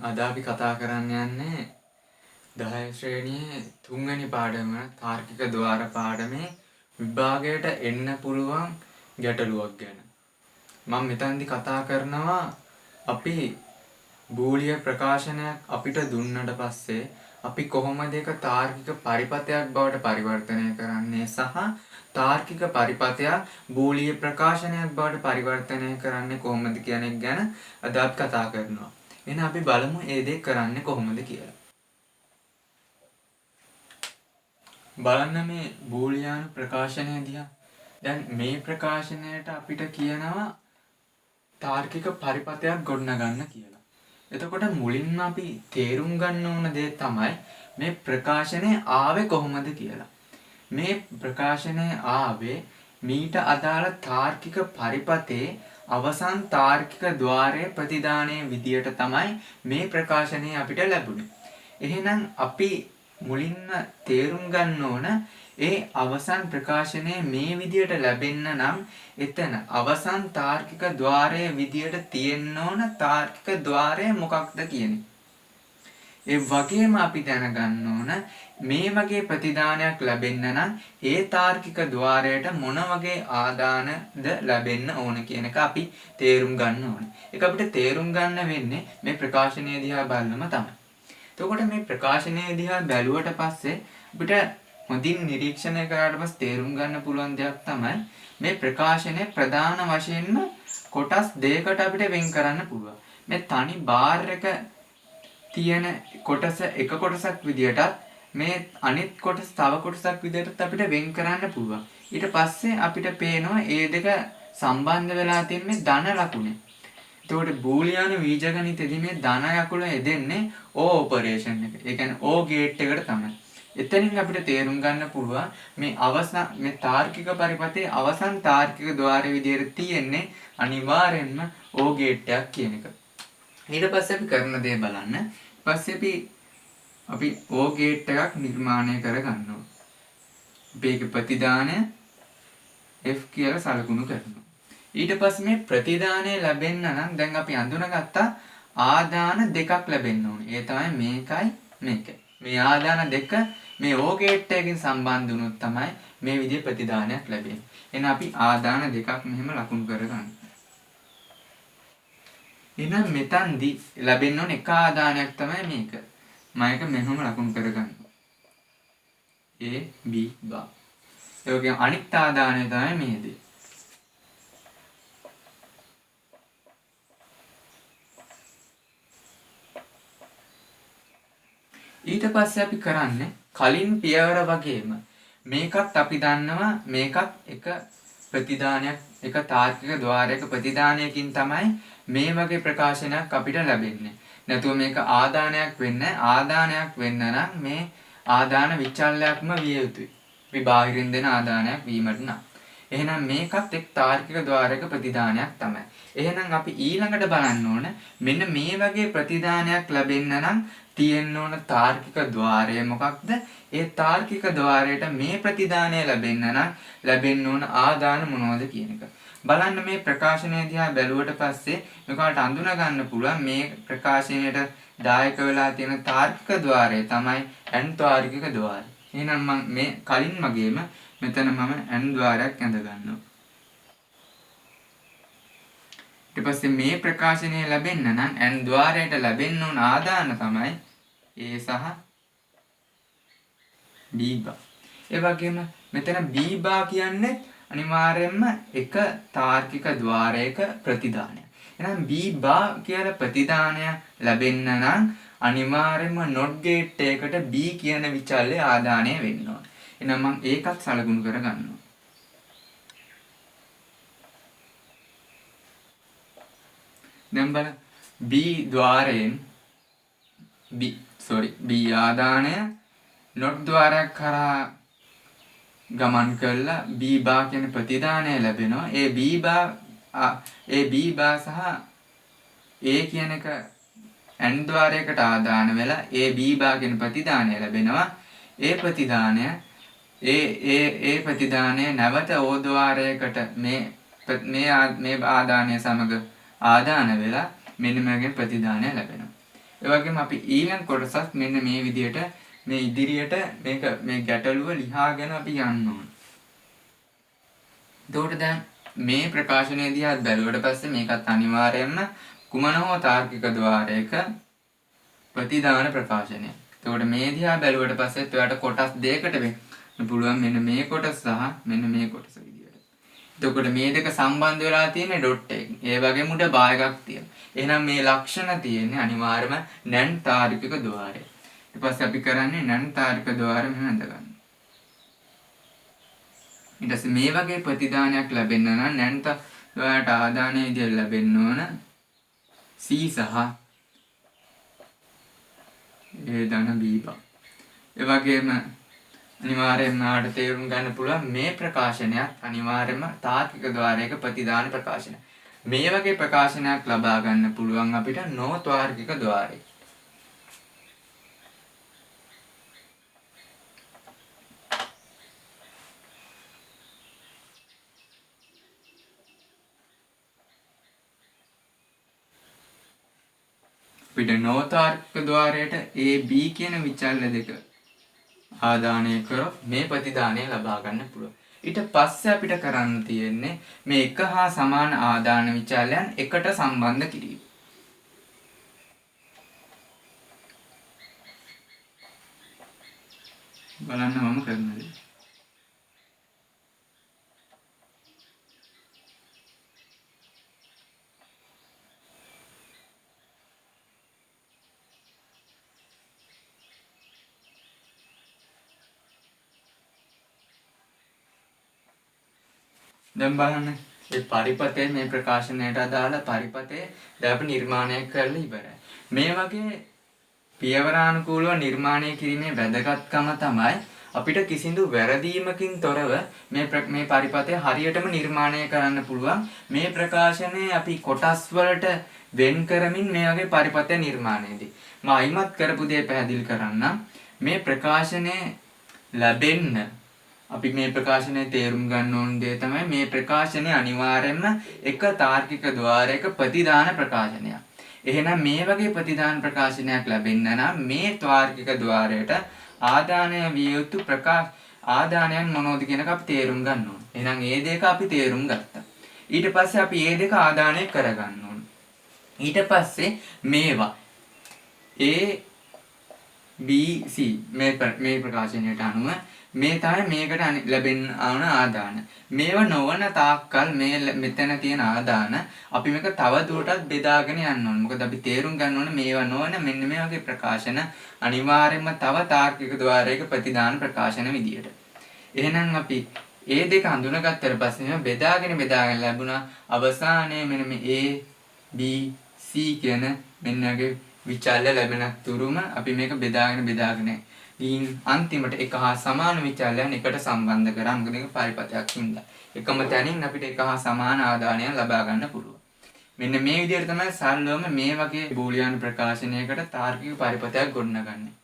අද අපි කතා කරන්න යන්නේ 10 ශ්‍රේණියේ 3 වෙනි පාඩම තාර්කික ద్వාර පාඩමේ විභාගයට එන්න පුළුවන් ගැටලුවක් ගැන. මම මෙතනදී කතා කරනවා අපි බූලිය ප්‍රකාශනයක් අපිට දුන්නට පස්සේ අපි කොහොමද ඒක තාර්කික පරිපථයක් බවට පරිවර්තනය කරන්නේ සහ තාර්කික පරිපථයක් බූලිය ප්‍රකාශනයක් බවට පරිවර්තනය කරන්නේ කොහොමද කියන එක ගැන අද අපි කතා කරනවා. එහෙනම් අපි බලමු මේ දේ කරන්නේ කොහොමද කියලා. බලන්න මේ බූලියානු ප්‍රකාශනය දිහා. දැන් මේ ප්‍රකාශනයට අපිට කියනවා තාර්කික පරිපථයක් ගොඩනගන්න කියලා. එතකොට මුලින්ම අපි තේරුම් ගන්න ඕන දේ තමයි මේ ප්‍රකාශනය ආවේ කොහොමද කියලා. මේ ප්‍රකාශනය ආවේ මීට අදාළ තාර්කික පරිපථයේ අවසන් තාර්කික ద్వාරයේ ප්‍රතිදානයේ විදියට තමයි මේ ප්‍රකාශනය අපිට ලැබුණේ. එහෙනම් අපි මුලින්ම තේරුම් ගන්න ඕන ඒ අවසන් ප්‍රකාශනය මේ විදියට ලැබෙන්න නම් එතන අවසන් තාර්කික ద్వාරයේ විදියට තියෙන්න ඕන තාර්කික ద్వාරය මොකක්ද කියන්නේ. ඒ වගේම අපි දැනගන්න ඕන මේ වගේ ප්‍රතිදානයක් ලැබෙන්න නම් ඒ තාර්කික ద్వාරයට මොන වගේ ආදානද ලැබෙන්න ඕන කියන එක අපි තේරුම් ගන්න ඕනේ. ඒක අපිට තේරුම් ගන්න වෙන්නේ මේ ප්‍රකාශනය දිහා බලනම තමයි. එතකොට මේ ප්‍රකාශනය දිහා බැලුවට පස්සේ අපිට හොඳින් නිරීක්ෂණය කරාට පස්සේ තේරුම් ගන්න පුළුවන් දෙයක් තමයි මේ ප්‍රකාශනයේ ප්‍රධාන වශයෙන්ම කොටස් දෙකකට අපිට වෙන් කරන්න පුළුවන්. මේ තනි බාර් එක තියෙන කොටස එක කොටසක් විදියටත් මේ අනිත් කොටස තව කොටසක් විදියටත් අපිට වෙන් කරන්න පුළුවන්. ඊට පස්සේ අපිට පේනවා මේ දෙක සම්බන්ධ වෙලා තියෙන මේ ධන ලකුණේ. එතකොට බූලියානු බීජගණිතයේදී මේ ධන ලකුණ යෙදෙන්නේ O ඔපරේෂන් එක. ඒ කියන්නේ O ගේට් එකට තමයි. එතනින් අපිට තේරුම් ගන්න පුළුවන් මේ අවසන් මේ තාර්කික පරිපථයේ අවසන් තාර්කික ద్వාරයේ විදියට තියෙන්නේ අනිවාර්යෙන්ම O ගේට් එකක් කියන එක. ඊට පස්සේ අපි කරන දේ බලන්න. ඊපස්සේ අපි O ගේට් එකක් නිර්මාණය කරගන්නවා. අපි ඒක ප්‍රතිදානය F කියලා සලකුණු කරනවා. ඊට පස්සේ මේ ප්‍රතිදානය ලැබෙන්න නම් දැන් අපි අඳුනගත්තා ආදාන දෙකක් ලැබෙන්න ඕනේ. ඒ තමයි මේකයි මේකයි. මේ ආදාන දෙක මේ O ගේට් එකකින් සම්බන්ධ වුණොත් තමයි මේ විදිහේ ප්‍රතිදානයක් ලැබෙන්නේ. එහෙනම් අපි ආදාන දෙකක් මෙහෙම ලකුණු කරගන්නවා. එහෙනම් මෙතනදී ලැබෙන්න ඕන එක ආදානයක් තමයි මේක. මම ඒක මෙහෙම ලකුණු කරගන්නවා. A B බා. ඒ වගේම අනිත් ආදානය තමයි මේ දේ. ඊට පස්සේ අපි කරන්නේ කලින් පියවර වගේම මේකත් අපි දන්නවා මේකත් එක ප්‍රතිදානයක් එක තාර්කික ద్వාරයක ප්‍රතිදානයකින් තමයි මේ වගේ ප්‍රකාශනයක් අපිට ලැබෙන්නේ. නැතුව මේක ආදානයක් වෙන්නේ ආදානයක් වෙන්න නම් මේ ආදාන විචල්යක්ම විය යුතුයි. අපි බාහිරින් දෙන ආදානයක් වීමට නම්. එහෙනම් මේකත් එක් තාර්කික ద్వාරයක ප්‍රතිදානයක් තමයි. එහෙනම් අපි ඊළඟට බලන්න ඕන මෙන්න මේ වගේ ප්‍රතිදානයක් ලැබෙන්න නම් තියෙන්න ඕන තාර්කික ద్వාරය මොකක්ද? ඒ තාර්කික ద్వාරයට මේ ප්‍රතිදානය ලැබෙන්න නම් ලැබෙන්න ඕන ආදාන මොනවද කියන එක. බලන්න මේ ප්‍රකාශනය දිහා බැලුවට පස්සේ මේකට අඳුන ගන්න පුළුවන් මේ ප්‍රකාශනයට දායක වෙලා තියෙන තාර්කික ద్వාරය තමයි n තාර්කික ద్వාරය. එහෙනම් මම මේ කලින් වගේම මෙතන මම n ద్వාරයක් ඇඳ ගන්නවා. ඊට පස්සේ මේ ප්‍රකාශනය ලැබෙන්න නම් n ద్వාරයට ලැබෙන්න ඕන ආදාන තමයි A සහ B බා. ඒ වගේම මෙතන B බා කියන්නේ අනිවාර්යයෙන්ම එක තාර්කික ద్వාරයක ප්‍රතිදානය. එහෙනම් B බා කියලා ප්‍රතිදානය ලැබෙන්න නම් අනිවාර්යයෙන්ම NOT ගේට් එකකට B කියන විචල්‍ය ආදානය වෙන්න ඕන. එහෙනම් මම ඒකත් සලකුණු කරගන්නවා. දැන් බලන්න B ద్వාරයෙන් B ආදානය NOT ద్వාරයක් කරා ගමන් කළා B බා කියන ප්‍රතිදානය ලැබෙනවා. ඒ B බා සහ A කියන එක n ద్వාරයකට ආදාන වෙලා ඒ B බා කියන ප්‍රතිදානය ලැබෙනවා. ඒ ප්‍රතිදානය නැවත O ద్వාරයකට මේ ආදානය සමග ආදාන වෙලා මෙන්න මේකෙන් ප්‍රතිදානය ලැබෙනවා. ඒ වගේම අපි ඊළඟ කොටසත් මෙන්න මේ විදිහට මේ ඉදිරියට මේ ගැටලුව ලියාගෙන අපි යන්න ඕන. එතකොට දැන් මේ ප්‍රකාශනය දිහා බැලුවට පස්සේ මේකත් අනිවාර්යයෙන්ම කුමන හෝ තාර්කික ద్వාරයක ප්‍රතිදාන ප්‍රකාශනය. එතකොට මේ දිහා බැලුවට පස්සෙත් ඔයාලට කොටස් දෙකකට වෙන්න පුළුවන්. මෙන්න මේ කොටස සහ මෙන්න මේ කොටස විදියට. එතකොට මේ දෙක සම්බන්ධ වෙලා තියෙන්නේ ඩොට් එකකින්. ඒ වගේම උඩ බා එකක් තියෙනවා. එහෙනම් මේ ලක්ෂණ තියෙන්නේ අනිවාර්යයෙන්ම නැන් තාර්කික ద్వාරය. ඊට පස්සේ අපි කරන්නේ නැන් තාර්කික ద్వාරය මෙහෙම හඳගන්න. ඊට පස්සේ මේ වගේ ප්‍රතිදානයක් ලැබෙන්න නම් නැන්ත ඔයාලට ආදානයේ විදියට ලැබෙන්න ඕන C සහ A ධන B බව. ඒ වගේම අනිවාර්යයෙන්ම ආට තේරුම් ගන්න පුළුවන් මේ ප්‍රකාශනයත් අනිවාර්යයෙන්ම තාර්කික ద్వාරයක ප්‍රතිදාන ප්‍රකාශනය. මේ වගේ ප්‍රකාශනයක් ලබා ගන්න පුළුවන් අපිට නොතාර්කික ద్వාරයක. අපිට නොතාර්කික ద్వාරයට A B කියන විචල්්‍ය දෙක ආදානය කරොත් මේ ප්‍රතිදානය ලබා ගන්න පුළුවන්. ඊට පස්සේ අපිට කරන්න තියෙන්නේ මේ එක හා සමාන ආදාන විචල්යන් එකට සම්බන්ධ කිරීම. බලන්න මම කරන දේ. දැන් බලන්න මේ පරිපතේ මේ ප්‍රකාශනයට අදාළ පරිපතේ දැන් අපි නිර්මාණය කරලා ඉවරයි. මේ වගේ පියවරානුකූලව නිර්මාණය කිරීමේ වැදගත්කම තමයි අපිට කිසිදු වැරදීමකින් තොරව මේ පරිපතය හරියටම නිර්මාණය කරන්න පුළුවන්. මේ ප්‍රකාශනය අපි කොටස් වලට වෙන් කරමින් මේ වගේ පරිපතය නිර්මාණයදී මම අයිමත් කරපු දේ පැහැදිලි කරන්නම්. මේ ප්‍රකාශනය ලැබෙන්න අපි මේ ප්‍රකාශනයේ තේරුම් ගන්න ඕන දේ තමයි මේ ප්‍රකාශනය අනිවාර්යයෙන්ම එක තාර්කික ద్వාරයක ප්‍රතිදාන ප්‍රකාශනයක්. එහෙනම් මේ වගේ ප්‍රතිදාන ප්‍රකාශනයක් ලැබෙන්න නම් මේ තාර්කික ద్వාරයට ආදානය විය යුතු ආදානයන් මොනවද කියන එක අපි තේරුම් ගන්න ඕන. එහෙනම් මේ දෙක අපි තේරුම් ගත්තා. ඊට පස්සේ අපි මේ දෙක ආදානය කරගන්න ඕන. ඊට පස්සේ මේවා A B C මේ ප්‍රකාශනයට අනුව මේ තමයි මේකට ලැබෙන්න ආන ආදාන. මේව නොවන තාක්කල් මෙතන තියෙන ආදාන අපි මේක තව දුරටත් බෙදාගෙන යන්න ඕනේ. මොකද අපි තේරුම් ගන්න ඕනේ මේවා නොවන මෙන්න මේ වගේ ප්‍රකාශන අනිවාර්යයෙන්ම තව තාර්කික ద్వාරයක ප්‍රතිදාන ප්‍රකාශන විදියට. එහෙනම් අපි ඒ දෙක හඳුනාගත්තට පස්සේ මේවා බෙදාගෙන ලැබුණා. අවසානයේ මෙන්න මේ A B C කියන මෙන්න වගේ විචල්්‍ය ලැබෙන තුරුම අපි මේක බෙදාගෙන අන්තිමට එක හා සමාන විචල්යන් එකට සම්බන්ධ කරා. මොකද මේක පරිපතයක් හින්දා. එකම තැනින් අපිට එක හා සමාන ආදානයක් ලබා ගන්න පුළුවන්. මෙන්න මේ විදිහට තමයි සරලවම මේ වගේ බූලියානු ප්‍රකාශනයකට තාර්කික පරිපතයක් ගොඩනගන්නේ.